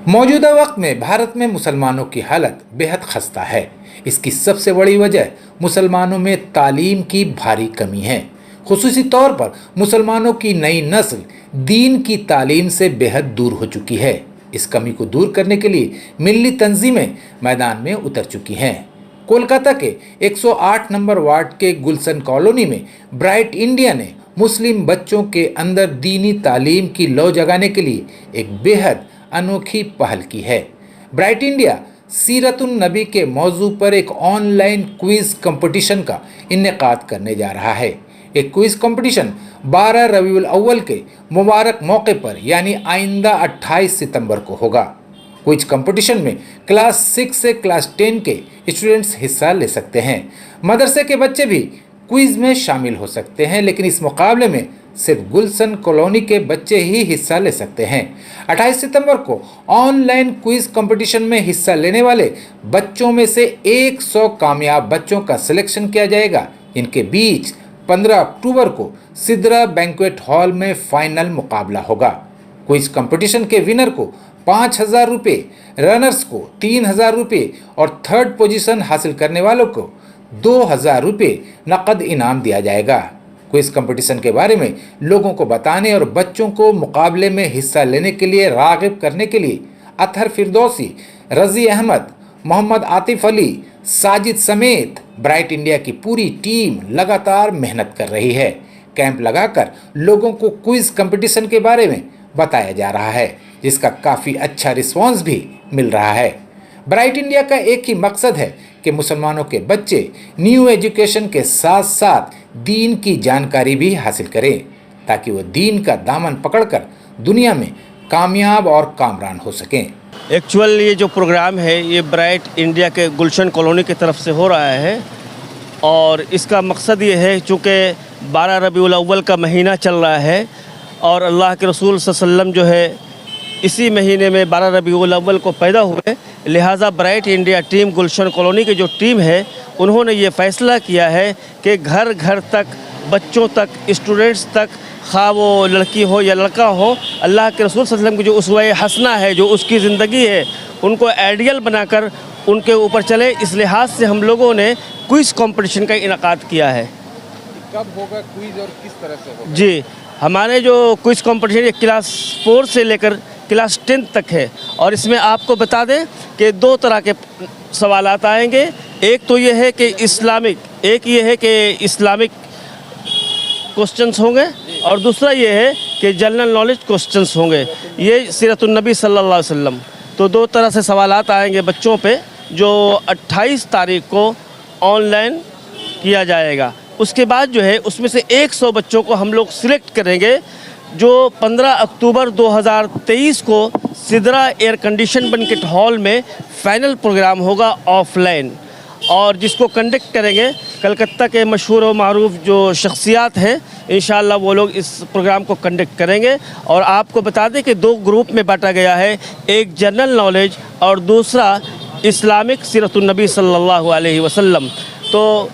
मौजूदा वक्त में भारत में मुसलमानों की हालत बेहद खस्ता है। इसकी सबसे बड़ी वजह मुसलमानों में तालीम की भारी कमी है। खुसूसी तौर पर मुसलमानों की नई नस्ल दीन की तालीम से बेहद दूर हो चुकी है। इस कमी को दूर करने के लिए मिल्ली तंजीमें मैदान में उतर चुकी हैं। कोलकाता के 108 नंबर वार्ड के गुलशन कॉलोनी में ब्राइट इंडिया ने मुस्लिम बच्चों के अंदर दीनी तालीम की लौ जगाने के लिए एक बेहद अनोखी पहल की है। ब्राइट इंडिया सीरतुन नबी के मौजू पर एक ऑनलाइन क्विज कंपटीशन का इनेकाद करने जा रहा है। एक क्विज कंपटीशन 12 रबीउल अव्वल के मुबारक मौके पर यानी आइंदा 28 सितंबर को होगा। क्विज कंपटीशन में क्लास 6 से क्लास 10 के स्टूडेंट्स हिस्सा ले सकते हैं। मदरसे के बच्चे भी क्विज में शामिल हो सकते हैं, लेकिन इस मुकाबले में सिर्फ गुलशन कॉलोनी के बच्चे ही हिस्सा ले सकते हैं। 28 सितंबर को ऑनलाइन क्विज कंपटीशन में हिस्सा लेने वाले बच्चों में से 100 कामयाब बच्चों का सिलेक्शन किया जाएगा। इनके बीच 15 अक्टूबर को सिद्रा बैंक्वेट हॉल में फाइनल मुकाबला होगा। क्विज कंपटीशन के विनर को 5,000 रुपये, रनर्स को 3,000 रुपये और थर्ड पोजीशन हासिल करने वालों को 2,000 रुपये नकद इनाम दिया जाएगा। क्विज कंपटीशन के बारे में लोगों को बताने और बच्चों को मुकाबले में हिस्सा लेने के लिए राग़िब करने के लिए अतहर फिरदौसी, रज़ी अहमद, मोहम्मद आतिफ अली, साजिद समेत ब्राइट इंडिया की पूरी टीम लगातार मेहनत कर रही है। कैंप लगाकर लोगों को क्विज कंपटीशन के बारे में बताया जा रहा है, जिसका काफ़ी अच्छा रिस्पॉन्स भी मिल रहा है। ब्राइट इंडिया का एक ही मकसद है कि मुसलमानों के बच्चे न्यू एजुकेशन के साथ साथ दीन की जानकारी भी हासिल करें, ताकि वो दीन का दामन पकड़कर दुनिया में कामयाब और कामरान हो सकें। एक्चुअल ये जो प्रोग्राम है ये ब्राइट इंडिया के गुलशन कॉलोनी की तरफ से हो रहा है और इसका मकसद ये है, चूँकि 12 रबीउल अव्वल का महीना चल रहा है और अल्लाह के रसूल सल्लल्लाहु अलैहि वसल्लम जो है इसी महीने में 12 रबीउल अव्वल को पैदा हुए, लिहाजा ब्राइट इंडिया टीम गुलशन कॉलोनी की जो टीम है उन्होंने ये फ़ैसला किया है कि घर घर तक, बच्चों तक, स्टूडेंट्स तक, खा वो लड़की हो या लड़का हो, अल्लाह के रसूल सल्लल्लाहु अलैहि वसल्लम की जो उसवा हसना है, जो उसकी ज़िंदगी है, उनको आइडियल बनाकर उनके ऊपर चले। इस लिहाज से हम लोगों ने क्विज़ कंपटीशन का इनेकाद किया है। कब होगा क्विज़ और किस तरह से होगा? जी, हमारे जो क्विज़ कंपटीशन ये क्लास 4 से लेकर क्लास 10 तक है और इसमें आपको बता दें कि 2 तरह के सवालात आएंगे। एक तो ये है कि इस्लामिक क्वेश्चंस होंगे और दूसरा ये है कि जनरल नॉलेज क्वेश्चंस होंगे। ये सीरतुन नबी सल्लल्लाहु अलैहि वसल्लम। तो 2 तरह से सवालात आएंगे बच्चों पे, जो 28 तारीख को ऑनलाइन किया जाएगा। उसके बाद जो है उसमें से 100 बच्चों को हम लोग सिलेक्ट करेंगे, जो 15 अक्टूबर 2023 को Sidra air condition banquet hall में फाइनल प्रोग्राम होगा ऑफलाइन, और जिसको कंडक्ट करेंगे कलकत्ता के मशहूर व मारूफ जो शख्सियात हैं। इंशाअल्लाह वो लोग इस प्रोग्राम को कंडक्ट करेंगे। और आपको बता दें कि 2 ग्रुप में बांटा गया है, एक जनरल नॉलेज और दूसरा इस्लामिक सीरतुन नबी सल्लल्लाहु अलैहि वसल्लम। तो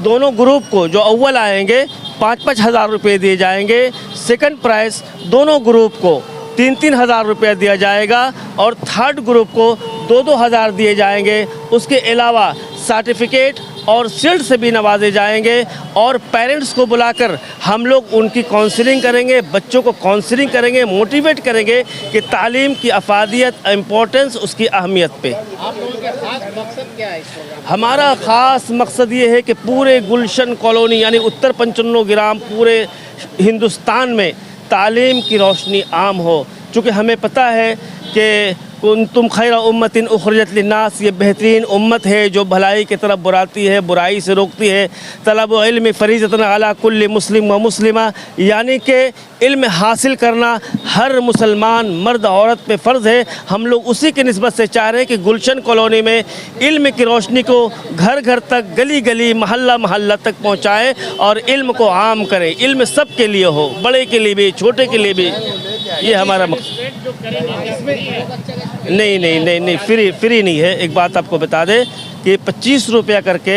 दोनों ग्रुप को जो अव्वल आएंगे 5-5 हज़ार रुपये दिए जाएंगे। सेकंड प्राइज़ दोनों ग्रुप को 3-3 हज़ार रुपये दिया जाएगा और थर्ड ग्रुप को 2-2 हज़ार दिए जाएंगे। उसके अलावा सर्टिफिकेट और शील्ड से भी नवाजे जाएंगे और पेरेंट्स को बुलाकर हम लोग उनकी काउंसलिंग करेंगे, बच्चों को काउंसलिंग करेंगे, मोटिवेट करेंगे कि तालीम की अफादियत, इम्पोर्टेंस, उसकी अहमियत पे। आप लोगों का खास मकसद क्या है इस प्रोग्राम? हमारा ख़ास मकसद ये है कि पूरे गुलशन कॉलोनी यानी उत्तर 95 ग्राम पूरे हिंदुस्तान में तालीम की रोशनी आम हो। चूँकि हमें पता है कि कुंतुम खैरा उम्मतिन उखरिजत लिन्नास, ये बेहतरीन उम्मत है जो भलाई की तरफ बुलाती है, बुराई से रोकती है। तलब इल्म फ़रीज़तन अला कुल्ली मुस्लिम व मुस्लिमा, यानी कि इल्म हासिल करना हर मुसलमान मर्द औरत पे फ़र्ज़ है। हम लोग उसी की निस्बत से चाह रहे हैं कि गुलशन कॉलोनी में इल्म की रोशनी को घर घर तक, गली गली, महल्ला महल्ला तक पहुँचाएँ और इल्म को आम करें। इल्म सब के लिए हो, बड़े के लिए भी, छोटे के लिए भी। ये हमारा मकसद। नहीं, फ्री नहीं है। एक बात आपको बता दें कि 25 रुपया करके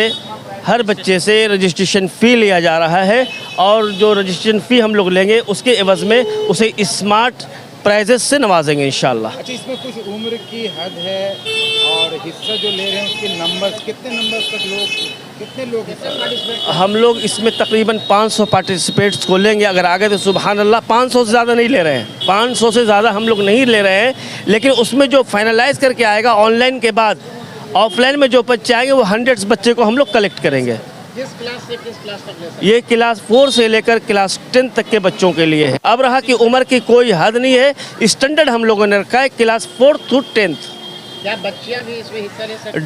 हर बच्चे से रजिस्ट्रेशन फ़ी लिया जा रहा है और जो रजिस्ट्रेशन फ़ी हम लोग लेंगे उसके एवज़ में उसे स्मार्ट प्राइजेस से नवाजेंगे इंशाल्लाह। अच्छा, इसमें कुछ उम्र की हद है और हिस्सा जो ले रहे हैं उसके नंबर, कितने नंबर तक लोग, कितने लोग हिस्सा? हम लोग इसमें तकरीबन 500 पार्टिसिपेट्स को लेंगे, अगर आगे तो सुबहान अल्लाह। 500 से ज़्यादा नहीं ले रहे हैं, 500 से ज़्यादा हम लोग नहीं ले रहे हैं, लेकिन उसमें जो फाइनलाइज करके आएगा ऑनलाइन के बाद, ऑफलाइन में जो बच्चे आएंगे वो 100 बच्चे को हम लोग कलेक्ट करेंगे। किस क्लास से किस क्लास तक ले सकते हैं? ये क्लास 4 से लेकर क्लास 10 तक के बच्चों के लिए है। अब रहा कि उम्र की कोई हद नहीं है, स्टैंडर्ड हम लोगों ने रखा है क्लास 4 to 10th। क्या बच्चियां भी इसमें हिस्सा ले सकती हैं?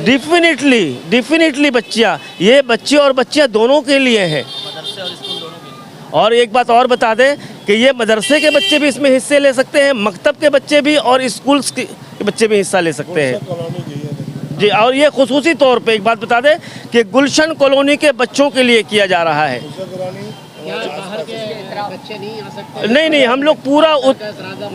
डेफिनेटली बच्चियाँ, ये बच्चे और बच्चियाँ दोनों के लिए है। और एक बात और बता दें कि ये मदरसे के बच्चे भी इसमें हिस्से ले सकते हैं, मकतब के बच्चे भी और स्कूल्स के बच्चे भी हिस्सा ले सकते हैं जी। और ये खुसूसी तौर पे एक बात बता दें कि गुलशन कॉलोनी के बच्चों के लिए किया जा रहा है। क्या बाहर के बच्चे नहीं आ सकते? नहीं, हम लोग पूरा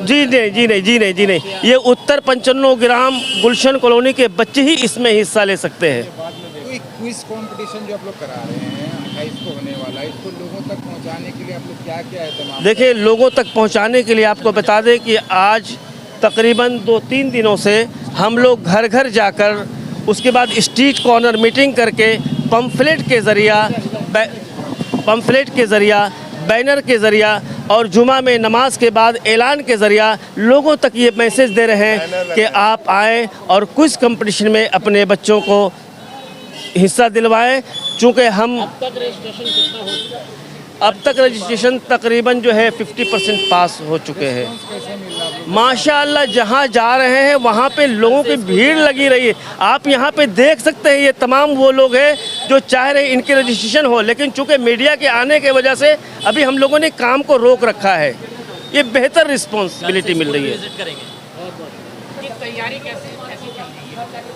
जी नहीं, ये उत्तर 95 ग्राम गुलशन कॉलोनी के बच्चे ही इसमें हिस्सा ले सकते हैं। कोई क्विज कंपटीशन जो आप लोग करा रहे हैं 28 को होने वाला है, इसको लोगों तक पहुंचाने के लिए आप लोग क्या क्या एहतमाम? देखिए, लोगों तक पहुंचाने के लिए आपको बता दें कि आज तकरीबन 2-3 दिनों से हम लोग घर घर जाकर, उसके बाद स्ट्रीट कॉर्नर मीटिंग करके पम्फलेट के ज़रिया, बैनर के ज़रिया और जुमा में नमाज के बाद ऐलान के ज़रिया लोगों तक ये मैसेज दे रहे हैं कि आप आएँ और क्विज़ कंपटीशन में अपने बच्चों को हिस्सा दिलवाएं। चूँकि हम अब तक रजिस्ट्रेशन तकरीबन जो है 50% पास हो चुके हैं। माशाअल्लाह, जहाँ जा रहे हैं वहाँ पे लोगों की भीड़ लगी रही है। आप यहाँ पे देख सकते हैं, ये तमाम वो लोग हैं जो चाह रहे हैं इनकी रजिस्ट्रेशन हो, लेकिन चूँकि मीडिया के आने की वजह से अभी हम लोगों ने काम को रोक रखा है। ये बेहतर रिस्पॉन्सिबिलिटी मिल रही है। तैयारी कैसी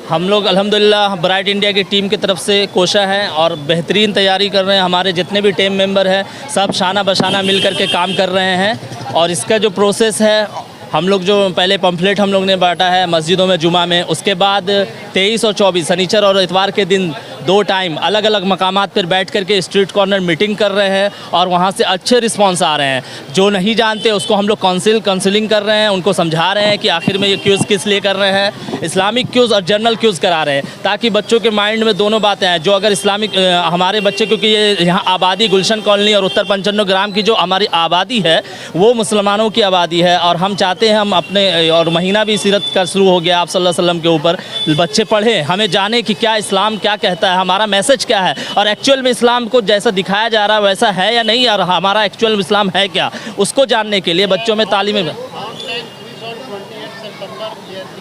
हम लोग अल्हम्दुलिल्लाह ब्राइट इंडिया की टीम की तरफ से कोशा है और बेहतरीन तैयारी कर रहे हैं। हमारे जितने भी टीम मेंबर हैं सब शाना बशाना मिल कर के काम कर रहे हैं। और इसका जो प्रोसेस है, हम लोग जो पहले पम्फलेट हम लोग ने बांटा है मस्जिदों में जुमा में, उसके बाद 23 और 24 शनिचर और इतवार के दिन 2 टाइम अलग अलग मकामात पर बैठ करके स्ट्रीट कॉर्नर मीटिंग कर रहे हैं और वहाँ से अच्छे रिस्पांस आ रहे हैं। जो नहीं जानते उसको हम लोग काउंसलिंग कर रहे हैं, उनको समझा रहे हैं कि आखिर में ये क्यूज़ किस लिए कर रहे हैं। इस्लामिक क्यूज़ और जनरल क्यूज़ करा रहे हैं ताकि बच्चों के माइंड में दोनों बातें आएँ। जो अगर इस्लामिक हमारे बच्चे, क्योंकि ये यहाँ आबादी गुलशन कॉलोनी और उत्तर 95 ग्राम की जो हमारी आबादी है वो मुसलमानों की आबादी है, और हम चाहते हैं हम अपने, और महीना भी सीरत का शुरू हो गया आप सल्लल्लाहु अलैहि वसल्लम के ऊपर, बच्चे पढ़ें, हमें जाने कि क्या इस्लाम क्या कहता है, हमारा मैसेज क्या है, और एक्चुअल में इस्लाम को जैसा दिखाया जा रहा है वैसा है या नहीं, और हमारा एक्चुअल इस्लाम है क्या, उसको जानने के लिए बच्चों में तालीम में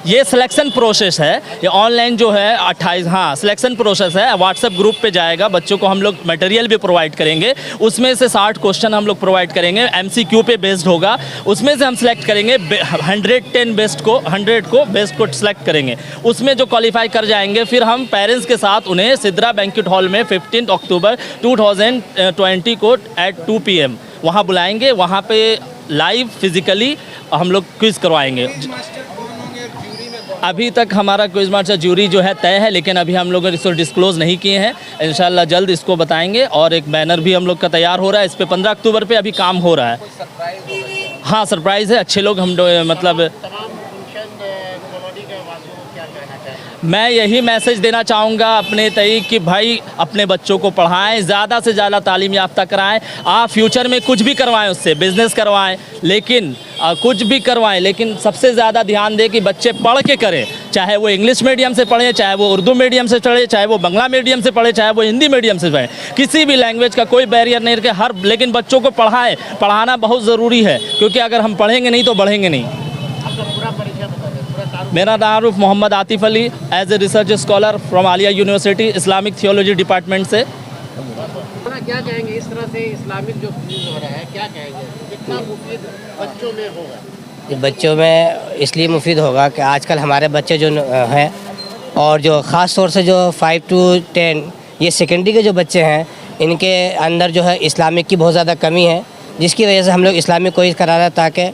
ये सिलेक्शन प्रोसेस है। ये ऑनलाइन जो है 28 सिलेक्शन प्रोसेस है। व्हाट्सएप ग्रुप पे जाएगा, बच्चों को हम लोग मटेरियल भी प्रोवाइड करेंगे, उसमें से 60 क्वेश्चन हम लोग प्रोवाइड करेंगे, MCQ पे बेस्ड होगा, उसमें से हम सेलेक्ट करेंगे 100 को बेस्ट को सिलेक्ट करेंगे, उसमें जो क्वालिफाई कर जाएंगे फिर हम पेरेंट्स के साथ उन्हें सिद्रा बैंक्वेट हॉल में 15 अक्टूबर 2020 को at 2 PM वहाँ बुलाएंगे। वहाँ पे लाइव फिजिकली हम लोग क्विज़ करवाएंगे। अभी तक हमारा क्विज मास्टर ज्यूरी जो है तय है, लेकिन अभी हम लोग इसको डिस्क्लोज़ नहीं किए हैं। इंशाल्लाह जल्द इसको बताएंगे। और एक बैनर भी हम लोग का तैयार हो रहा है, इस पे 15 अक्टूबर पे अभी काम हो रहा है। हाँ, सरप्राइज़ है। अच्छे लोग हम मतलब मैं यही मैसेज देना चाहूँगा अपने तय कि भाई अपने बच्चों को पढ़ाएं, ज़्यादा से ज़्यादा तालीम याफ्ता कराएं। आप फ्यूचर में कुछ भी करवाएं, उससे बिज़नेस करवाएं, लेकिन कुछ भी करवाएं, लेकिन सबसे ज़्यादा ध्यान दें कि बच्चे पढ़ के करें। चाहे वो इंग्लिश मीडियम से पढ़ें, चाहे वो उर्दू मीडियम से पढ़े, चाहे वो बंगला मीडियम से पढ़े, चाहे वो हिंदी मीडियम से पढ़े, किसी भी लैंग्वेज का कोई बैरियर नहीं रखे लेकिन बच्चों को पढ़ाएँ। पढ़ाना बहुत ज़रूरी है, क्योंकि अगर हम पढ़ेंगे नहीं तो बढ़ेंगे नहीं। मेरा तारुफ Mohammad Atif Ali, as a research scholar from Aliah university, Islamic theology department से। क्या कहेंगे इस तरह से इस्लामिक जो क्विज़ हो रहा है, क्या कहेंगे, कितना मुफीद बच्चों में होगा? बच्चों में इसलिए मुफीद होगा कि आजकल हमारे बच्चे जो हैं, और जो ख़ास तौर से जो 5 to 10 ये सेकेंडरी के जो बच्चे हैं, इनके अंदर जो है इस्लामिक की बहुत ज़्यादा कमी है, जिसकी वजह से हम लोग इस्लामिक कोर्स करा रहे हैं, ताकि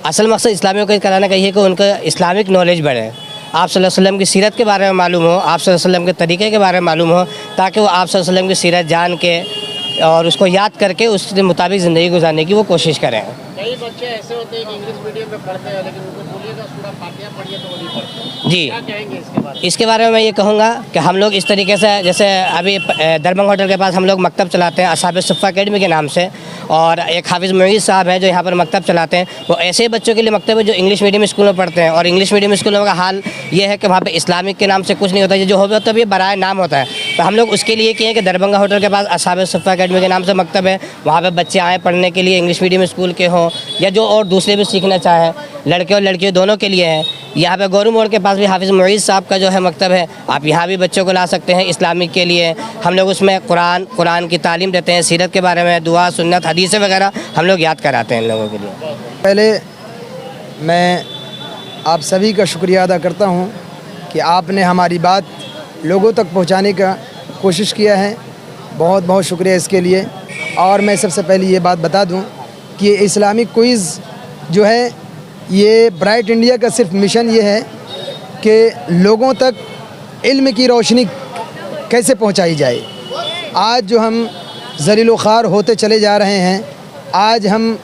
असल मकसद इस्लामिक कोर्स कराने का ये है कि उनका इस्लामिक नॉलेज बढ़े, आप सल्लल्लाहु अलैहि वसल्लम की सीरत के बारे में मालूम हो, आप सल्लल्लाहु अलैहि वसल्लम के तरीक़े के बारे में मालूम हो, ताकि वो आप सल्लल्लाहु अलैहि वसल्लम की सीरत जान के और उसको याद करके उसके मुताबिक ज़िंदगी गुजारने की वो कोशिश करें। कई बच्चे ऐसे होते हैं कि इंग्लिश मीडियम में पढ़ते हैं, लेकिन उनको बोलिएगा सूरह फातिहा पढ़िए तो वो नहीं पढ़ते। जी, क्या कहेंगे इसके बारे में? इसके बारे में मैं ये कहूँगा कि हम लोग इस तरीके से, जैसे अभी दरबंग होटल के पास हम लोग मकतब चलाते हैं असहाब सुफ़ा अकेडमी के नाम से, और एक हाफिज़ मुईज़ साहब है जो यहाँ पर मकतब चलाते हैं। वो ऐसे बच्चों के लिए मकतब है जो इंग्लिश मीडियम स्कूल में पढ़ते हैं, और इंग्लिश मीडियम स्कूलों का हाल ये है कि वहाँ पे इस्लामिक के नाम से कुछ नहीं होता है, जो होता है तो ये बराए नाम होता है। तो हम लोग उसके लिए किए कि दरभंगा होटल के पास असहाब सुफ़ा अकेडमी के नाम से मकतब है, वहाँ पे बच्चे आए पढ़ने के लिए, इंग्लिश मीडियम स्कूल के हों या जो और दूसरे भी सीखना चाहें, लड़के और लड़कियों दोनों के लिए है। यहाँ पे गोरू मोड़ के पास भी हाफिज़ मुईज़ साहब का जो है मकतब है, आप यहाँ भी बच्चों को ला सकते हैं इस्लामिक के लिए। हम लोग उसमें कुरान की तालीम देते हैं, सीरत के बारे में, दुआ सुन्नत हदीसें वगैरह हम लोग याद कराते हैं इन लोगों के लिए। पहले मैं आप सभी का शुक्रिया अदा करता हूँ कि आपने हमारी बात लोगों तक पहुँचाने का कोशिश किया है, बहुत बहुत शुक्रिया इसके लिए। और मैं सबसे पहले ये बात बता दूँ कि इस्लामिक क्विज़ जो है ये ब्राइट इंडिया का सिर्फ मिशन ये है कि लोगों तक इल्म की रोशनी कैसे पहुंचाई जाए। आज जो हम ज़लील ख़ार होते चले जा रहे हैं, आज हम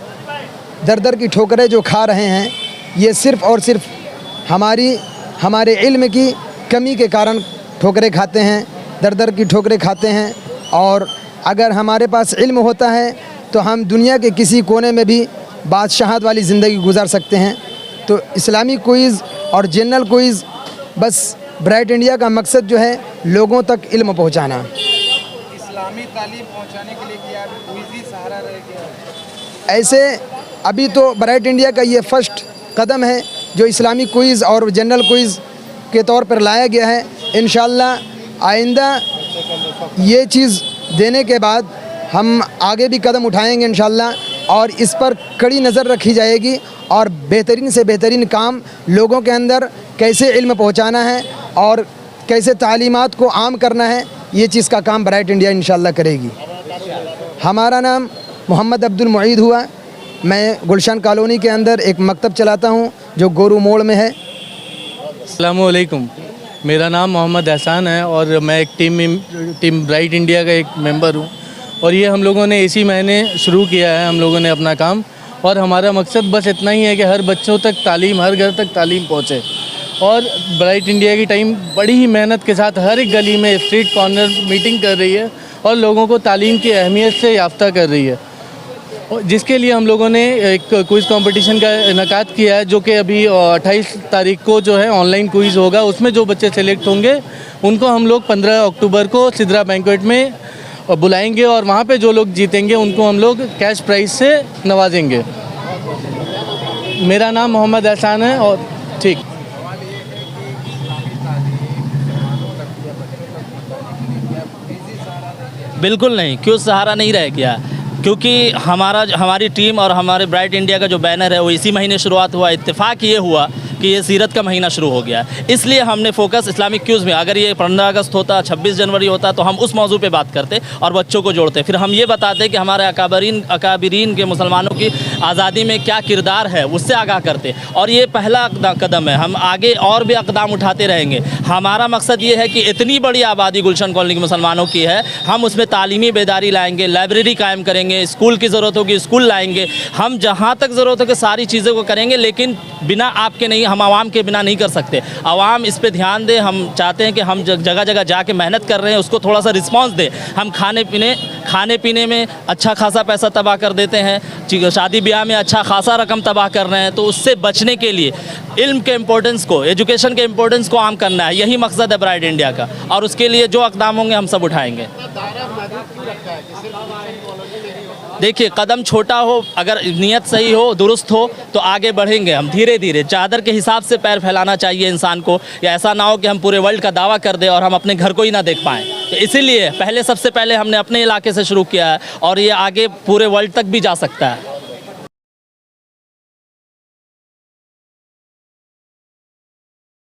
दर दर की ठोकरें जो खा रहे हैं, ये सिर्फ़ और सिर्फ हमारे इल्म की कमी के कारण ठोकरें खाते हैं, दर दर की ठोकरें खाते हैं। और अगर हमारे पास इल्म होता है तो हम दुनिया के किसी कोने में भी बादशाहत वाली ज़िंदगी गुजार सकते हैं। तो इस्लामिक क्विज़ और जनरल क्विज़, बस ब्राइट इंडिया का मकसद जो है लोगों तक इल्म पहुंचाना। इस्लामी तालीम पहुंचाने के लिए क्या क्विज़ ही सहारा रहेगा? ऐसे अभी तो ब्राइट इंडिया का ये फर्स्ट कदम है जो इस्लामिक क्विज़ और जनरल क्विज़ के तौर पर लाया गया है। इंशाअल्लाह आइंदा ये चीज़ देने के बाद हम आगे भी कदम उठाएंगे इंशाअल्लाह, और इस पर कड़ी नज़र रखी जाएगी और बेहतरीन से बेहतरीन काम लोगों के अंदर कैसे इल्म पहुंचाना है और कैसे तालीमात को आम करना है, ये चीज़ का काम ब्राइट इंडिया इंशाअल्लाह करेगी। हमारा नाम मोहम्मद अब्दुल मुईद हुआ। मैं गुलशन कॉलोनी के अंदर एक मकतब चलाता हूँ जो गोरू मोड़ में है। अस्सलामुअलैकुम, मेरा नाम मोहम्मद एहसान है और मैं एक टीम ब्राइट इंडिया का एक मेंबर हूँ। और ये हम लोगों ने इसी महीने शुरू किया है हम लोगों ने अपना काम, और हमारा मकसद बस इतना ही है कि हर बच्चों तक तालीम, हर घर तक तालीम पहुँचे। और ब्राइट इंडिया की टीम बड़ी ही मेहनत के साथ हर एक गली में, स्ट्रीट कॉर्नर मीटिंग कर रही है और लोगों को तालीम की अहमियत से याफ्ता कर रही है, जिसके लिए हम लोगों ने एक क्विज़ कंपटीशन का इनेकाद किया है, जो कि अभी 28 तारीख को जो है ऑनलाइन क्विज़ होगा। उसमें जो बच्चे सेलेक्ट होंगे उनको हम लोग 15 अक्टूबर को सिद्रा बैंक्वेट में बुलाएंगे, और वहाँ पे जो लोग जीतेंगे उनको हम लोग कैश प्राइज़ से नवाजेंगे। मेरा नाम मोहम्मद एहसान है। और ठीक, बिल्कुल नहीं, क्यों सहारा नहीं रह गया, क्योंकि हमारी टीम और हमारे ब्राइट इंडिया का जो बैनर है वो इसी महीने शुरुआत हुआ। इत्तेफाक ये हुआ कि ये सीरत का महीना शुरू हो गया, इसलिए हमने फोकस इस्लामिक क्यूज़ में, अगर ये 15 अगस्त होता, 26 जनवरी होता, तो हम उस मौजू पे बात करते और बच्चों को जोड़ते। फिर हम ये बताते कि हमारे अकाबरीन के मुसलमानों की आज़ादी में क्या किरदार है, उससे आगाह करते। और ये पहला कदम है, हम आगे और भी इक़दाम उठाते रहेंगे। हमारा मकसद ये है कि इतनी बड़ी आबादी गुलशन कॉलोनी के मुसलमानों की है, हम उसमें तालीमी बेदारी लाएंगे, लाइब्रेरी कायम करेंगे, स्कूल की ज़रूरत होगी स्कूल लाएंगे, हम जहाँ तक ज़रूरत होगी सारी चीज़ों को करेंगे, लेकिन बिना आपके नहीं, हम आवाम के बिना नहीं कर सकते। आवाम इस पे ध्यान दे। हम चाहते हैं कि हम जगह जगह जाके मेहनत कर रहे हैं, उसको थोड़ा सा रिस्पांस दे। हम खाने पीने में अच्छा खासा पैसा तबाह कर देते हैं, शादी ब्याह में अच्छा खासा रकम तबाह कर रहे हैं, तो उससे बचने के लिए इल्म के इम्पोर्टेंस को, एजुकेशन के इम्पोर्टेंस को आम करना है, यही मकसद है ब्राइट इंडिया का। और उसके लिए जो इक़दाम होंगे हम सब उठाएंगे। देखिए, कदम छोटा हो, अगर नीयत सही हो, दुरुस्त हो, तो आगे बढ़ेंगे हम धीरे धीरे। चादर के हिसाब से पैर फैलाना चाहिए इंसान को, या ऐसा ना हो कि हम पूरे वर्ल्ड का दावा कर दें और हम अपने घर को ही ना देख पाएँ। तो इसीलिए सबसे पहले हमने अपने इलाके से शुरू किया है, और ये आगे पूरे वर्ल्ड तक भी जा सकता है।